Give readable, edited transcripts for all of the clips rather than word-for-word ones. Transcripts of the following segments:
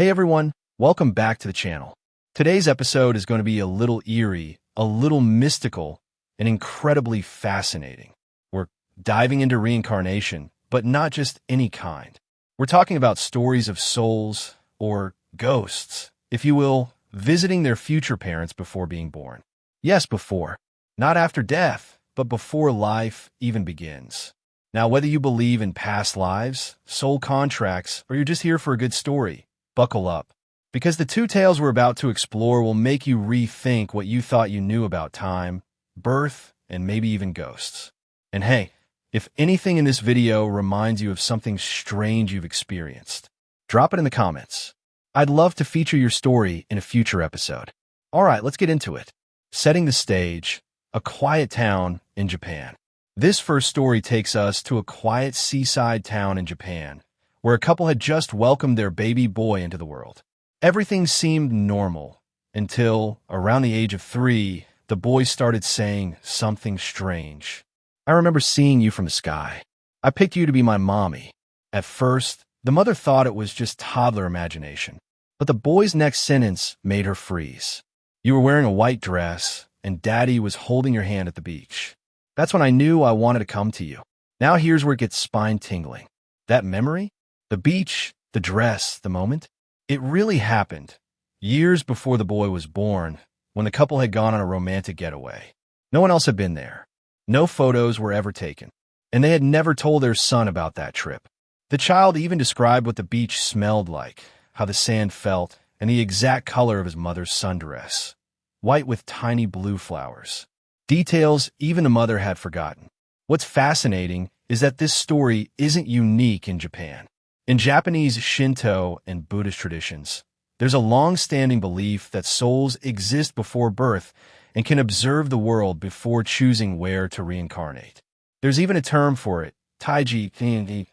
Hey everyone, welcome back to the channel. Today's episode is going to be a little eerie, a little mystical, and incredibly fascinating. We're diving into reincarnation, but not just any kind. We're talking about stories of souls, or ghosts, if you will, visiting their future parents before being born. Yes, before. Not after death, but before life even begins. Now, whether you believe in past lives, soul contracts, or you're just here for a good story, buckle up. Because the two tales we're about to explore will make you rethink what you thought you knew about time, birth, and maybe even ghosts. And hey, if anything in this video reminds you of something strange you've experienced, drop it in the comments. I'd love to feature your story in a future episode. All right, let's get into it. Setting the stage, a quiet town in Japan. This first story takes us to a quiet seaside town in Japan, where a couple had just welcomed their baby boy into the world. Everything seemed normal until, around the age of 3, the boy started saying something strange. "I remember seeing you from the sky. I picked you to be my mommy." At first, the mother thought it was just toddler imagination, but the boy's next sentence made her freeze. "You were wearing a white dress, and Daddy was holding your hand at the beach. That's when I knew I wanted to come to you." Now here's where it gets spine-tingling. That memory? The beach, the dress, the moment? It really happened, years before the boy was born, when the couple had gone on a romantic getaway. No one else had been there. No photos were ever taken, and they had never told their son about that trip. The child even described what the beach smelled like, how the sand felt, and the exact color of his mother's sundress, white with tiny blue flowers. Details even the mother had forgotten. What's fascinating is that this story isn't unique in Japan. In Japanese Shinto and Buddhist traditions, there's a long-standing belief that souls exist before birth and can observe the world before choosing where to reincarnate. There's even a term for it, taiji,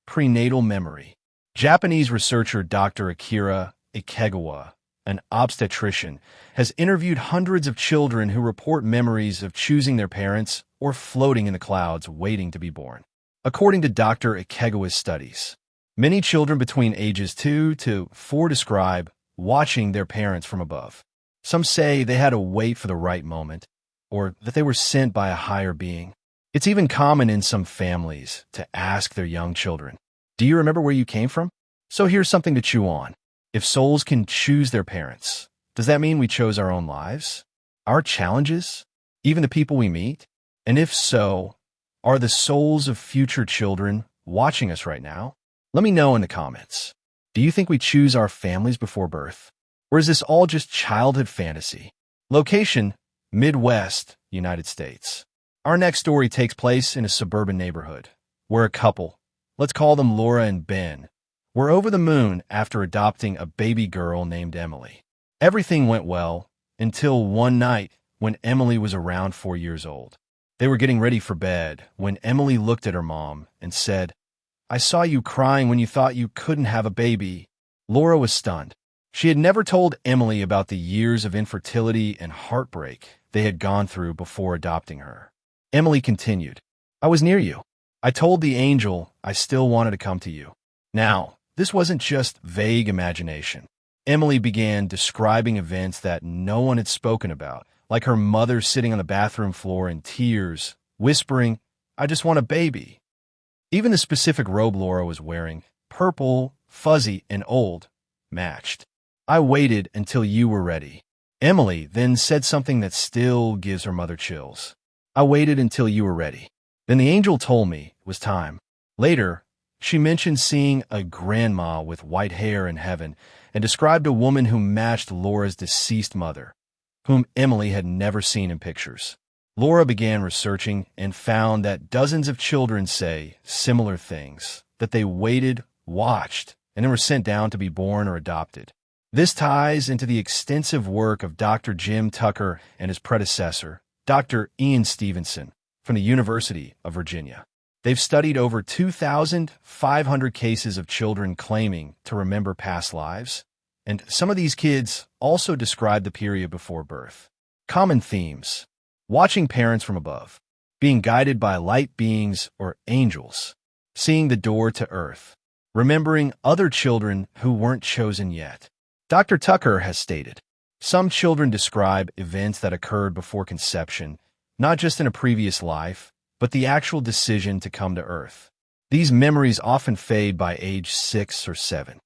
prenatal memory. Japanese researcher Dr. Akira Ikegawa, an obstetrician, has interviewed hundreds of children who report memories of choosing their parents or floating in the clouds waiting to be born. According to Dr. Ikegawa's studies, many children between ages 2 to 4 describe watching their parents from above. Some say they had to wait for the right moment, or that they were sent by a higher being. It's even common in some families to ask their young children, "Do you remember where you came from?" So here's something to chew on. If souls can choose their parents, does that mean we chose our own lives? Our challenges? Even the people we meet? And if so, are the souls of future children watching us right now? Let me know in the comments. Do you think we choose our families before birth? Or is this all just childhood fantasy? Location: Midwest, United States. Our next story takes place in a suburban neighborhood, where a couple, let's call them Laura and Ben, were over the moon after adopting a baby girl named Emily. Everything went well until one night when Emily was around 4 years old. They were getting ready for bed when Emily looked at her mom and said, "I saw you crying when you thought you couldn't have a baby." Laura was stunned. She had never told Emily about the years of infertility and heartbreak they had gone through before adopting her. Emily continued, "I was near you. I told the angel I still wanted to come to you." Now, this wasn't just vague imagination. Emily began describing events that no one had spoken about, like her mother sitting on the bathroom floor in tears, whispering, "I just want a baby." Even the specific robe Laura was wearing, purple, fuzzy, and old, matched. "I waited until you were ready." Emily then said something that still gives her mother chills. "I waited until you were ready. Then the angel told me it was time." Later, she mentioned seeing a grandma with white hair in heaven and described a woman who matched Laura's deceased mother, whom Emily had never seen in pictures. Laura began researching and found that dozens of children say similar things, that they waited, watched, and then were sent down to be born or adopted. This ties into the extensive work of Dr. Jim Tucker and his predecessor, Dr. Ian Stevenson, from the University of Virginia. They've studied over 2,500 cases of children claiming to remember past lives, and some of these kids also describe the period before birth. Common themes: watching parents from above, being guided by light beings or angels, seeing the door to earth, remembering other children who weren't chosen yet. Dr. Tucker has stated, some children describe events that occurred before conception, not just in a previous life, but the actual decision to come to Earth. These memories often fade by age 6 or 7.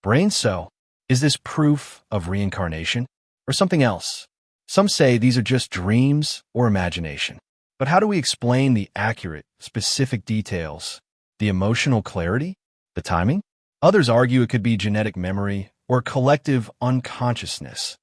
Brain so, is this proof of reincarnation or something else? Some say these are just dreams or imagination. But how do we explain the accurate, specific details, the emotional clarity, the timing? Others argue it could be genetic memory or collective unconsciousness,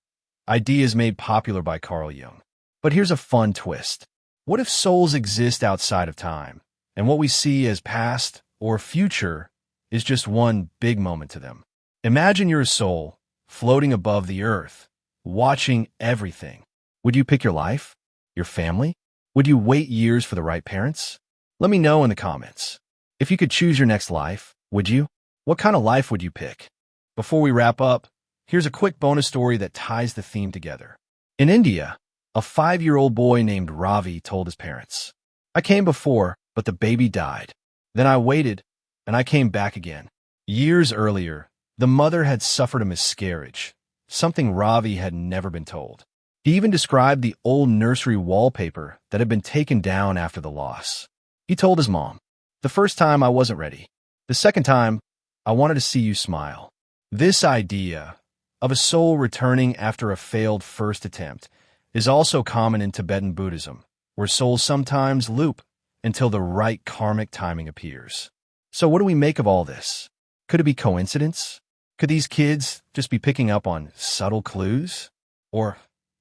ideas made popular by Carl Jung. But here's a fun twist. What if souls exist outside of time, and what we see as past or future is just one big moment to them? Imagine you're a soul floating above the earth, watching everything. Would you pick your life? Your family? Would you wait years for the right parents? Let me know in the comments. If you could choose your next life, would you? What kind of life would you pick? Before we wrap up, here's a quick bonus story that ties the theme together. In India, a 5-year-old boy named Ravi told his parents, "I came before, but the baby died. Then I waited, and I came back again." Years earlier, the mother had suffered a miscarriage, something Ravi had never been told. He even described the old nursery wallpaper that had been taken down after the loss. He told his mom, "The first time I wasn't ready. The second time, I wanted to see you smile." This idea of a soul returning after a failed first attempt is also common in Tibetan Buddhism, where souls sometimes loop until the right karmic timing appears. So what do we make of all this? Could it be coincidence? Could these kids just be picking up on subtle clues? Or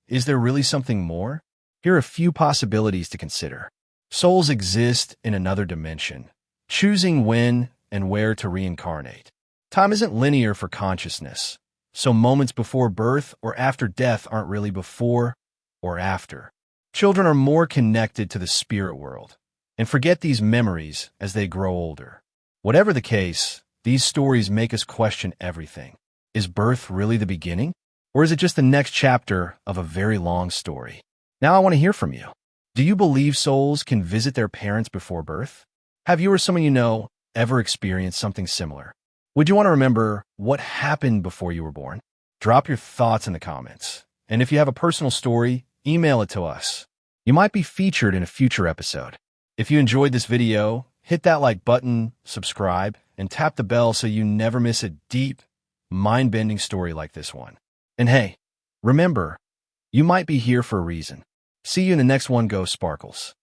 is there really something more? Here are a few possibilities to consider. Souls exist in another dimension, choosing when and where to reincarnate. Time isn't linear for consciousness, so moments before birth or after death aren't really before or after. Children are more connected to the spirit world and forget these memories as they grow older. Whatever the case, these stories make us question everything. Is birth really the beginning? Or is it just the next chapter of a very long story? Now I want to hear from you. Do you believe souls can visit their parents before birth? Have you or someone you know ever experienced something similar? Would you want to remember what happened before you were born? Drop your thoughts in the comments. And if you have a personal story, email it to us. You might be featured in a future episode. If you enjoyed this video, hit that like button, subscribe, and tap the bell so you never miss a deep, mind-bending story like this one. And hey, remember, you might be here for a reason. See you in the next one. Go Sparkles.